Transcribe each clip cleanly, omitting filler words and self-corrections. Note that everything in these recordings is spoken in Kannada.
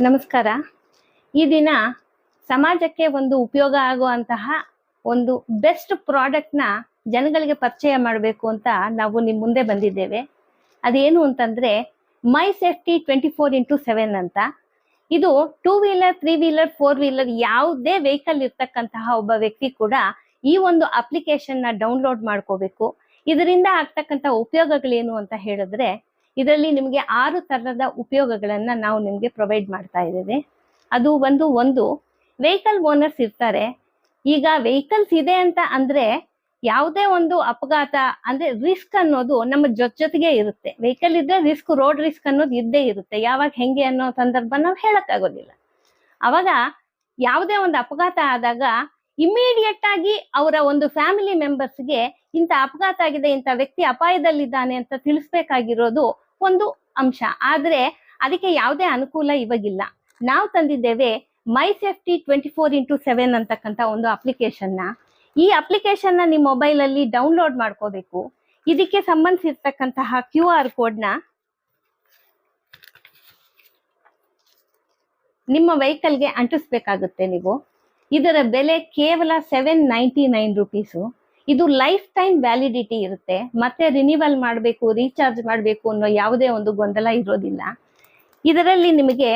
ನಮಸ್ಕಾರ. ಈ ದಿನ ಸಮಾಜಕ್ಕೆ ಒಂದು ಉಪಯೋಗ ಆಗುವಂತಹ ಒಂದು ಬೆಸ್ಟ್ ಪ್ರಾಡಕ್ಟ್ನ ಜನಗಳಿಗೆ ಪರಿಚಯ ಮಾಡಬೇಕು ಅಂತ ನಾವು ನಿಮ್ಮ ಮುಂದೆ ಬಂದಿದ್ದೇವೆ. ಅದೇನು ಅಂತಂದ್ರೆ ಮೈ ಸೇಫ್ಟಿ 24x7 ಅಂತ. ಇದು 2 ವೀಲರ್ 3 ವೀಲರ್ 4 ವೀಲರ್ ಯಾವುದೇ ವೆಹಿಕಲ್ ಇರ್ತಕ್ಕಂತಹ ಒಬ್ಬ ವ್ಯಕ್ತಿ ಕೂಡ ಈ ಒಂದು ಅಪ್ಲಿಕೇಶನ್ನ ಡೌನ್ಲೋಡ್ ಮಾಡ್ಕೋಬೇಕು. ಇದರಿಂದ ಆಗ್ತಕ್ಕಂಥ ಉಪಯೋಗಗಳೇನು ಅಂತ ಹೇಳಿದ್ರೆ, ಇದರಲ್ಲಿ ನಿಮಗೆ 6 ತರದ ಉಪಯೋಗಗಳನ್ನ ನಾವು ನಿಮಗೆ ಪ್ರೊವೈಡ್ ಮಾಡ್ತಾ ಇದ್ದೇವೆ. ಅದು ಒಂದು ವೆಹಿಕಲ್ ಓನರ್ಸ್ ಇರ್ತಾರೆ. ಈಗ ವೆಹಿಕಲ್ಸ್ ಇದೆ ಅಂತ ಅಂದ್ರೆ ಯಾವುದೇ ಒಂದು ಅಪಘಾತ ಅಂದ್ರೆ ರಿಸ್ಕ್ ಅನ್ನೋದು ನಮ್ಮ ಜೊತೆಗೆ ಇರುತ್ತೆ. ವೆಹಿಕಲ್ ಇದ್ರೆ ರಿಸ್ಕ್, ರೋಡ್ ರಿಸ್ಕ್ ಅನ್ನೋದು ಇದ್ದೇ ಇರುತ್ತೆ. ಯಾವಾಗ ಹೆಂಗೆ ಅನ್ನೋ ಸಂದರ್ಭ ನಾವು ಹೇಳಕ್ ಆಗೋದಿಲ್ಲ. ಅವಾಗ ಯಾವುದೇ ಒಂದು ಅಪಘಾತ ಆದಾಗ ಇಮಿಡಿಯೇಟ್ ಆಗಿ ಅವರ ಒಂದು ಫ್ಯಾಮಿಲಿ ಮೆಂಬರ್ಸ್ಗೆ ಇಂಥ ಅಪಘಾತ ಆಗಿದೆ, ಇಂಥ ವ್ಯಕ್ತಿ ಅಪಾಯದಲ್ಲಿದ್ದಾನೆ ಅಂತ ತಿಳಿಸ್ಬೇಕಾಗಿರೋದು ಒಂದು ಅಂಶ. ಆದ್ರೆ ಅದಕ್ಕೆ ಯಾವುದೇ ಅನುಕೂಲ ಇವಾಗಿಲ್ಲ. ನಾವು ತಂದಿದ್ದೇವೆ ಮೈ ಸೇಫ್ಟಿ 24x7 ಅಂತಕ್ಕಂಥ ಒಂದು ಅಪ್ಲಿಕೇಶನ್ನ. ಈ ಅಪ್ಲಿಕೇಶನ್ನ ನಿಮ್ಮ ಮೊಬೈಲ್ ಅಲ್ಲಿ ಡೌನ್ಲೋಡ್ ಮಾಡ್ಕೋಬೇಕು. ಇದಕ್ಕೆ ಸಂಬಂಧಿಸಿರ್ತಕ್ಕಂತಹ QR ಕೋಡ್ನ ನಿಮ್ಮ ವೆಹಿಕಲ್ಗೆ ಅಂಟಿಸ್ಬೇಕಾಗುತ್ತೆ ನೀವು. ಇದರ ಬೆಲೆ ಕೇವಲ 799 ರುಪೀಸು. ಇದು ಲೈಫ್ ಟೈಮ್ ವ್ಯಾಲಿಡಿಟಿ ಇರುತ್ತೆ. ಮತ್ತೆ ರಿನಿವಲ್ ಮಾಡಬೇಕು, ರೀಚಾರ್ಜ್ ಮಾಡಬೇಕು ಅನ್ನೋ ಯಾವುದೇ ಒಂದು ಗೊಂದಲ ಇರೋದಿಲ್ಲ. ಇದರಲ್ಲಿ ನಿಮಗೆ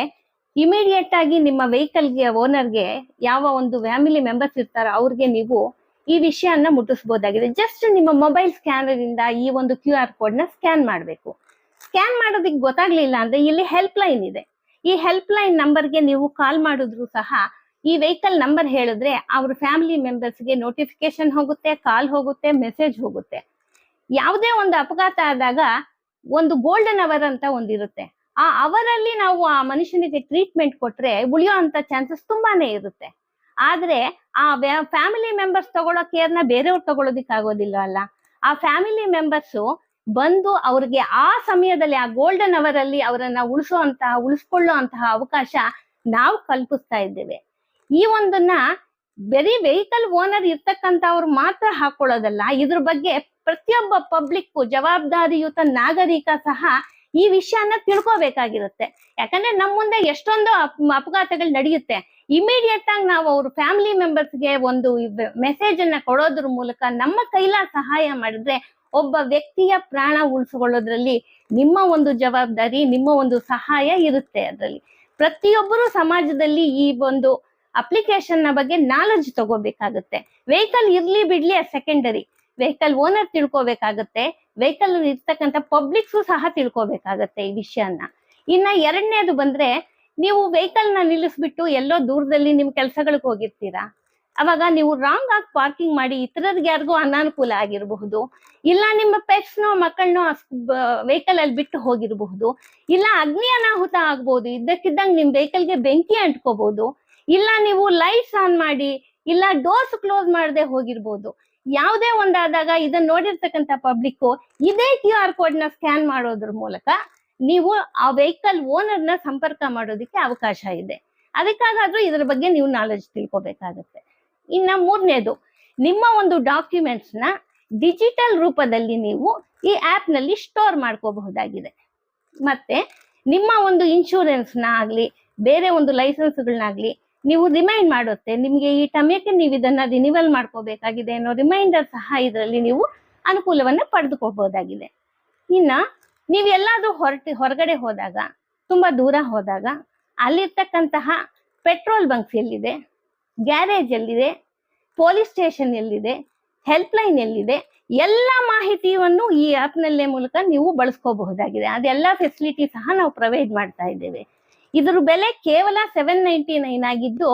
ಇಮಿಡಿಯೇಟ್ ಆಗಿ ನಿಮ್ಮ ವೆಹಿಕಲ್ಗೆ ಓನರ್ಗೆ ಯಾವ ಒಂದು ಫ್ಯಾಮಿಲಿ ಮೆಂಬರ್ಸ್ ಇರ್ತಾರೋ ಅವ್ರಿಗೆ ನೀವು ಈ ವಿಷಯನ ಮುಟ್ಟಿಸ್ಬೋದಾಗಿದೆ. ಜಸ್ಟ್ ನಿಮ್ಮ ಮೊಬೈಲ್ ಸ್ಕ್ಯಾನರ್ ಇಂದ ಈ ಒಂದು QR ಕೋಡ್ನ ಸ್ಕ್ಯಾನ್ ಮಾಡಬೇಕು. ಸ್ಕ್ಯಾನ್ ಮಾಡೋದಕ್ಕೆ ಗೊತ್ತಾಗ್ಲಿಲ್ಲ ಅಂದ್ರೆ ಇಲ್ಲಿ ಹೆಲ್ಪ್ ಲೈನ್ ಇದೆ. ಈ ಹೆಲ್ಪ್ ಲೈನ್ ನಂಬರ್ಗೆ ನೀವು ಕಾಲ್ ಮಾಡಿದ್ರು ಸಹ ಈ ವೆಹಿಕಲ್ ನಂಬರ್ ಹೇಳಿದ್ರೆ ಅವ್ರ ಫ್ಯಾಮಿಲಿ ಮೆಂಬರ್ಸ್ಗೆ ನೋಟಿಫಿಕೇಶನ್ ಹೋಗುತ್ತೆ, ಕಾಲ್ ಹೋಗುತ್ತೆ, ಮೆಸೇಜ್ ಹೋಗುತ್ತೆ. ಯಾವುದೇ ಒಂದು ಅಪಘಾತ ಆದಾಗ ಒಂದು ಗೋಲ್ಡನ್ ಅವರ್ ಅಂತ ಒಂದಿರುತ್ತೆ. ಆ ಅವರಲ್ಲಿ ನಾವು ಆ ಮನುಷ್ಯನಿಗೆ ಟ್ರೀಟ್ಮೆಂಟ್ ಕೊಟ್ರೆ ಉಳಿಯೋ ಅಂತ ಚಾನ್ಸಸ್ ತುಂಬಾನೇ ಇರುತ್ತೆ. ಆದ್ರೆ ಆ ಫ್ಯಾಮಿಲಿ ಮೆಂಬರ್ಸ್ ತಗೊಳ್ಳೋ ಕೇರ್ನ ಬೇರೆಯವ್ರು ತಗೊಳ್ಳೋದಿಕ್ ಆಗೋದಿಲ್ಲ ಅಲ್ಲ. ಆ ಫ್ಯಾಮಿಲಿ ಮೆಂಬರ್ಸು ಬಂದು ಅವ್ರಿಗೆ ಆ ಸಮಯದಲ್ಲಿ ಆ ಗೋಲ್ಡನ್ ಅವರ್ ಅಲ್ಲಿ ಅವರನ್ನ ಉಳಿಸ್ಕೊಳ್ಳೋ ಅಂತಹ ಅವಕಾಶ ನಾವು ಕಲ್ಪಿಸ್ತಾ ಇದ್ದೇವೆ. ಈ ಒಂದನ್ನ ಬರೀ ವೆಹಿಕಲ್ ಓನರ್ ಇರ್ತಕ್ಕಂಥವ್ರು ಮಾತ್ರ ಹಾಕೊಳ್ಳೋದಲ್ಲ, ಇದ್ರ ಬಗ್ಗೆ ಪ್ರತಿಯೊಬ್ಬ ಪಬ್ಲಿಕ್ ಜವಾಬ್ದಾರಿಯುತ ನಾಗರಿಕ ಸಹ ಈ ವಿಷಯನ ತಿಳ್ಕೋಬೇಕಾಗಿರುತ್ತೆ. ಯಾಕಂದ್ರೆ ನಮ್ಮ ಮುಂದೆ ಎಷ್ಟೊಂದು ಅಪಘಾತಗಳು ನಡೆಯುತ್ತೆ. ಇಮಿಡಿಯೇಟ್ ಆಗಿ ನಾವು ಅವ್ರ ಫ್ಯಾಮಿಲಿ ಮೆಂಬರ್ಸ್ಗೆ ಒಂದು ಮೆಸೇಜ್ ಅನ್ನ ಕೊಡೋದ್ರ ಮೂಲಕ ನಮ್ಮ ಕೈಲ ಸಹಾಯ ಮಾಡಿದ್ರೆ ಒಬ್ಬ ವ್ಯಕ್ತಿಯ ಪ್ರಾಣ ಉಳಿಸಿಕೊಳ್ಳೋದ್ರಲ್ಲಿ ನಿಮ್ಮ ಒಂದು ಜವಾಬ್ದಾರಿ, ನಿಮ್ಮ ಒಂದು ಸಹಾಯ ಇರುತ್ತೆ. ಅದರಲ್ಲಿ ಪ್ರತಿಯೊಬ್ಬರು ಸಮಾಜದಲ್ಲಿ ಈ ಒಂದು ಅಪ್ಲಿಕೇಶನ್ ನ ಬಗ್ಗೆ ನಾಲೆಜ್ ತಗೋಬೇಕಾಗುತ್ತೆ. ವೆಹಿಕಲ್ ಇರ್ಲಿ ಬಿಡ್ಲಿ ಸೆಕೆಂಡರಿ, ವೆಹಿಕಲ್ ಓನರ್ ತಿಳ್ಕೊಬೇಕಾಗತ್ತೆ, ವೆಹಿಕಲ್ ಇರ್ತಕ್ಕಂಥ ಪಬ್ಲಿಕ್ಸು ಸಹ ತಿಳ್ಕೊಬೇಕಾಗತ್ತೆ ಈ ವಿಷಯನ. ಇನ್ನ ಎರಡನೇದು ಬಂದ್ರೆ, ನೀವು ವೆಹಿಕಲ್ ನ ನಿಲ್ಲಿಸ್ಬಿಟ್ಟು ಎಲ್ಲೋ ದೂರದಲ್ಲಿ ನಿಮ್ ಕೆಲ್ಸಗಳಿಗೆ ಹೋಗಿರ್ತೀರಾ. ಅವಾಗ ನೀವು ರಾಂಗ್ ಆಗಿ ಪಾರ್ಕಿಂಗ್ ಮಾಡಿ ಇತರರಿಗೆ ಯಾರಿಗೂ ಅನಾನುಕೂಲ ಆಗಿರಬಹುದು, ಇಲ್ಲ ನಿಮ್ಮ ಪೆಟ್ಸ್ನೋ ಮಕ್ಕಳನ್ನೋ ವೆಹಿಕಲ್ ಅಲ್ಲಿ ಬಿಟ್ಟು ಹೋಗಿರಬಹುದು, ಇಲ್ಲ ಅಗ್ನಿ ಅನಾಹುತ ಆಗ್ಬಹುದು, ಇದ್ದಕ್ಕಿದ್ದಂಗೆ ನಿಮ್ ವೆಹಿಕಲ್ಗೆ ಬೆಂಕಿ ಅಂಟ್ಕೋಬಹುದು, ಇಲ್ಲ ನೀವು ಲೈಟ್ಸ್ ಆನ್ ಮಾಡಿ ಇಲ್ಲ ಡೋರ್ಸ್ ಕ್ಲೋಸ್ ಮಾಡದೆ ಹೋಗಿರ್ಬೋದು. ಯಾವುದೇ ಒಂದಾದಾಗ ಇದನ್ನ ನೋಡಿರ್ತಕ್ಕಂಥ ಪಬ್ಲಿಕ್ ಇದೇ QR ಕೋಡ್ನ ಸ್ಕ್ಯಾನ್ ಮಾಡೋದ್ರ ಮೂಲಕ ನೀವು ಆ ವೆಹಿಕಲ್ ಓನರ್ನ ಸಂಪರ್ಕ ಮಾಡೋದಕ್ಕೆ ಅವಕಾಶ ಇದೆ. ಅದಕ್ಕಾಗಾದ್ರೂ ಇದ್ರ ಬಗ್ಗೆ ನೀವು ನಾಲೆಜ್ ತಿಳ್ಕೊಬೇಕಾಗತ್ತೆ. ಇನ್ನ ಮೂರನೇದು, ನಿಮ್ಮ ಒಂದು ಡಾಕ್ಯುಮೆಂಟ್ಸ್ ನ ಡಿಜಿಟಲ್ ರೂಪದಲ್ಲಿ ನೀವು ಈ ಆಪ್ ನಲ್ಲಿ ಸ್ಟೋರ್ ಮಾಡ್ಕೋಬಹುದಾಗಿದೆ. ಮತ್ತೆ ನಿಮ್ಮ ಒಂದು ಇನ್ಶೂರೆನ್ಸ್ ನ ಆಗ್ಲಿ ಬೇರೆ ಒಂದು ಲೈಸೆನ್ಸ್ಗಳನ್ನಾಗ್ಲಿ ನೀವು ರಿಮೈಂಡ್ ಮಾಡುತ್ತೆ. ನಿಮ್ಗೆ ಈ ಟೈಮ್ಗೆ ನೀವು ಇದನ್ನ ರಿನಿವಲ್ ಮಾಡ್ಕೋಬೇಕಾಗಿದೆ ಅನ್ನೋ ರಿಮೈಂಡರ್ ಸಹ ಇದರಲ್ಲಿ ನೀವು ಅನುಕೂಲವನ್ನ ಪಡೆದುಕೋಬಹುದಾಗಿದೆ. ಇನ್ನ ನೀವು ಎಲ್ಲಾದ್ರೂ ಹೊರಗಡೆ ಹೋದಾಗ, ತುಂಬಾ ದೂರ ಹೋದಾಗ ಅಲ್ಲಿರ್ತಕ್ಕಂತಹ ಪೆಟ್ರೋಲ್ ಬಂಕ್ಸ್ ಎಲ್ಲಿದೆ, ಗ್ಯಾರೇಜ್ ಎಲ್ಲಿದೆ, ಪೊಲೀಸ್ ಸ್ಟೇಷನ್ ಎಲ್ಲಿದೆ, ಹೆಲ್ಪ್ ಲೈನ್ ಎಲ್ಲಿದೆ, ಎಲ್ಲ ಮಾಹಿತಿಯನ್ನು ಈ ಆಪ್ ನಲ್ಲೇ ಮೂಲಕ ನೀವು ಬಳಸ್ಕೋಬಹುದಾಗಿದೆ. ಅದೆಲ್ಲ ಫೆಸಿಲಿಟಿ ಸಹ ನಾವು ಪ್ರೊವೈಡ್ ಮಾಡ್ತಾ ಇದ್ದೇವೆ. ಇದ್ರ ಬೆಲೆ ಕೇವಲ 799 ಆಗಿದ್ದು,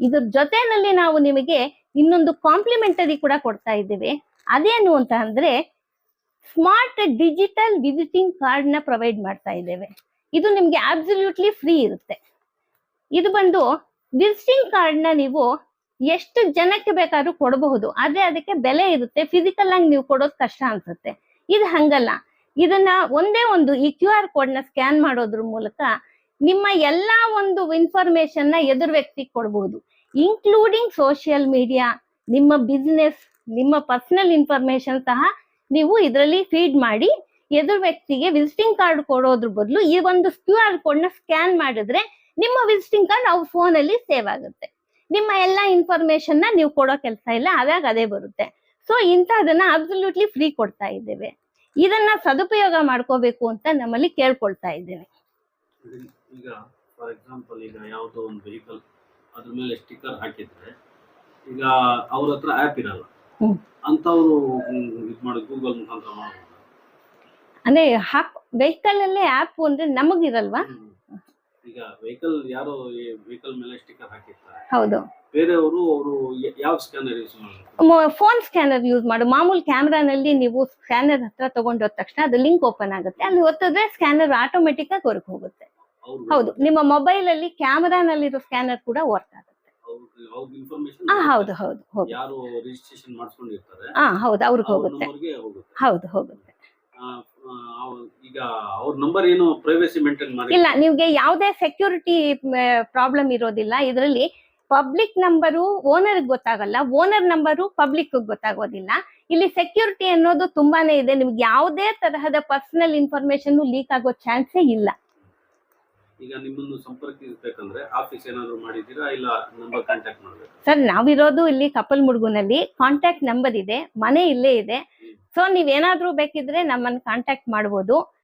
ಇದ್ರ ಜೊತೆನಲ್ಲಿ ನಾವು ನಿಮಗೆ ಇನ್ನೊಂದು ಕಾಂಪ್ಲಿಮೆಂಟರಿ ಕೂಡ ಕೊಡ್ತಾ ಇದ್ದೇವೆ. ಅದೇನು ಅಂತ ಅಂದ್ರೆ ಸ್ಮಾರ್ಟ್ ಡಿಜಿಟಲ್ ವಿಸಿಟಿಂಗ್ ಕಾರ್ಡ್ ನ ಪ್ರೊವೈಡ್ ಮಾಡ್ತಾ ಇದ್ದೇವೆ. ಇದು ನಿಮ್ಗೆ ಅಬ್ಸಲ್ಯೂಟ್ಲಿ ಫ್ರೀ ಇರುತ್ತೆ. ಇದು ಬಂದು ವಿಸಿಟಿಂಗ್ ಕಾರ್ಡ್ ನ ನೀವು ಎಷ್ಟು ಜನಕ್ಕೆ ಬೇಕಾದ್ರೂ ಕೊಡಬಹುದು, ಆದ್ರೆ ಅದಕ್ಕೆ ಬೆಲೆ ಇರುತ್ತೆ. ಫಿಸಿಕಲ್ ಆಗಿ ನೀವು ಕೊಡೋದು ಕಷ್ಟ ಅನ್ಸುತ್ತೆ. ಇದು ಹಂಗಲ್ಲ. ಇದನ್ನ ಒಂದೇ ಒಂದು ಈ QR ಕೋಡ್ ನ ಸ್ಕ್ಯಾನ್ ಮಾಡೋದ್ರ ಮೂಲಕ ನಿಮ್ಮ ಎಲ್ಲಾ ಒಂದು ಇನ್ಫಾರ್ಮೇಶನ್ ನ ಎದುರು ವ್ಯಕ್ತಿಗೆ ಕೊಡಬಹುದು, ಇನ್ಕ್ಲೂಡಿಂಗ್ ಸೋಷಿಯಲ್ ಮೀಡಿಯಾ, ನಿಮ್ಮ ಬಿಸ್ನೆಸ್, ನಿಮ್ಮ ಪರ್ಸನಲ್ ಇನ್ಫಾರ್ಮೇಶನ್ ಸಹ ನೀವು ಇದರಲ್ಲಿ ಫೀಡ್ ಮಾಡಿ ಎದುರು ವ್ಯಕ್ತಿಗೆ ವಿಸಿಟಿಂಗ್ ಕಾರ್ಡ್ ಕೊಡೋದ್ರ ಬದಲು ಈ ಒಂದು QR ಕೋಡ್ ನ ಸ್ಕ್ಯಾನ್ ಮಾಡಿದ್ರೆ ನಿಮ್ಮ ವಿಸಿಟಿಂಗ್ ಕಾರ್ಡ್ ಅವ್ರ ಫೋನ್ ಅಲ್ಲಿ ಸೇವ್ ಆಗುತ್ತೆ. ನಿಮ್ಮ ಎಲ್ಲಾ ಇನ್ಫಾರ್ಮೇಶನ್ ನ ನೀವು ಕೊಡೋ ಕೆಲಸ ಇಲ್ಲ, ಅದಾಗ ಅದೇ ಬರುತ್ತೆ. ಸೊ ಇಂಥದನ್ನ ಅಬ್ಸಲ್ಯೂಟ್ಲಿ ಫ್ರೀ ಕೊಡ್ತಾ ಇದ್ದೇವೆ. ಇದನ್ನ ಸದುಪಯೋಗ ಮಾಡ್ಕೋಬೇಕು ಅಂತ ನಮ್ಮಲ್ಲಿ ಕೇಳ್ಕೊಳ್ತಾ ಇದ್ದೇನೆ. ಈಗ ಫಾರ್ ಎಕ್ಸಾಂಪಲ್ ಈಗ ಯಾವುದೋ ಒಂದು ವೆಹಿಕಲ್ ಅದ್ರ ಮೇಲೆ ಸ್ಟಿಕ್ಕರ್ ಹಾಕಿದ್ರೆ ಈಗ ಅವ್ರ ಹತ್ರ ಆ್ಯಪ್ ಇರಲ್ಲ, ಅಂತವ್ರು ಇದು ಮಾಡಿ ಗೂಗಲ್ ಮುಖಾಂತರ ಮಾಡ್ಬೋದು. ಅಂದ್ರೆ ವೆಹಿಕಲ್ ಅಲ್ಲೇ ಆ್ಯಪ್ ಅಂದ್ರೆ ನಮಗಿರಲ್ವಾ? ಈಗ ವೆಹಿಕಲ್ ಯಾರೋ ವೆಹಿಕಲ್ ಮೇಲೆ ಸ್ಟಿಕ್ಕರ್ ಹಾಕಿರ್ತಾರೆ, ಹೌದು. ಬೇರೆಯವರು ಅವರು ಯಾವ ಸ್ಕ್ಯಾನರ್ ಯೂಸ್ ಮಾಡ್ತಾರೆ? ಫೋನ್ ಸ್ಕ್ಯಾನರ್ ಯೂಸ್ ಮಾಡು. ಮಾಮೂಲಿ ಕ್ಯಾಮ್ರಾನಲ್ಲಿ ನೀವು ಸ್ಕ್ಯಾನರ್ ಹತ್ರ ತಗೊಂಡೋದ ತಕ್ಷಣ ಅದು ಲಿಂಕ್ ಓಪನ್ ಆಗುತ್ತೆ, ಅಲ್ಲಿ ಒತ್ತಿದ್ರೆ ಸ್ಕ್ಯಾನರ್ ಆಟೋಮೆಟಿಕ್ ಆಗಿ ಹೊರಗೆ ಹೋಗುತ್ತೆ. ಹೌದು, ನಿಮ್ಮ ಮೊಬೈಲ್ ಅಲ್ಲಿ ಕ್ಯಾಮ್ರಾನಲ್ಲಿರೋ ಸ್ಕ್ಯಾನರ್ ಕೂಡ ವರ್ಕ್ ಆಗುತ್ತೆ. ಹೌದು ಹೌದು ಹೌದು. ಯಾರು ರಿಜಿಸ್ಟ್ರೇಷನ್ ಮಾಡಿಸ್ಕೊಂಡಿರ್ತಾರೆ ಹೌದು, ಅವ್ರಿಗೆ ಹೋಗುತ್ತೆ. ಹೌದು ಹೋಗುತ್ತೆ. ಈಗ ಅವ್ರ ನಂಬರ್ ಏನು ಪ್ರೈವಸಿ ಮೇಂಟೈನ್ ಮಾಡಿ ಇಲ್ಲ, ನಿಮ್ಗೆ ಯಾವುದೇ ಸೆಕ್ಯೂರಿಟಿ ಪ್ರಾಬ್ಲಮ್ ಇರೋದಿಲ್ಲ ಇದರಲ್ಲಿ. ಪಬ್ಲಿಕ್ ನಂಬರು ಓನರ್ ಗೊತ್ತಾಗಲ್ಲ, ಓನರ್ ನಂಬರು ಪಬ್ಲಿಕ್ ಗೊತ್ತಾಗೋದಿಲ್ಲ. ಇಲ್ಲಿ ಸೆಕ್ಯೂರಿಟಿ ಅನ್ನೋದು ತುಂಬಾನೇ ಇದೆ. ನಿಮ್ಗೆ ಯಾವುದೇ ತರಹದ ಪರ್ಸನಲ್ ಇನ್ಫಾರ್ಮೇಶನ್ ಲೀಕ್ ಆಗೋ ಚಾನ್ಸೇ ಇಲ್ಲ. ಈಗ ನಿಮ್ಮನ್ನು ಸಂಪರ್ಕಿಸಬೇಕಂದ್ರೆ ಆಫೀಸ್ ಏನಾದ್ರು ಮಾಡಿದ್ದೀರಾ ಇಲ್ಲ ನಂಬರ್ ಕಾಂಟ್ಯಾಕ್ಟ್ ಮಾಡಬೇಕು? ಸರ್, ನಾವಿರೋದು ಇಲ್ಲಿ ಕಪ್ಪಲ್ಮುಡ್ಗುನಲ್ಲಿ. ಕಾಂಟ್ಯಾಕ್ಟ್ ನಂಬರ್ ಇದೆ, ಮನೆ ಇಲ್ಲೇ ಇದೆ. ಸೊ ನೀವೇನಾದ್ರೂ ಬೇಕಿದ್ರೆ ನಮ್ಮನ್ನು ಕಾಂಟ್ಯಾಕ್ಟ್ ಮಾಡ್ಬೋದು.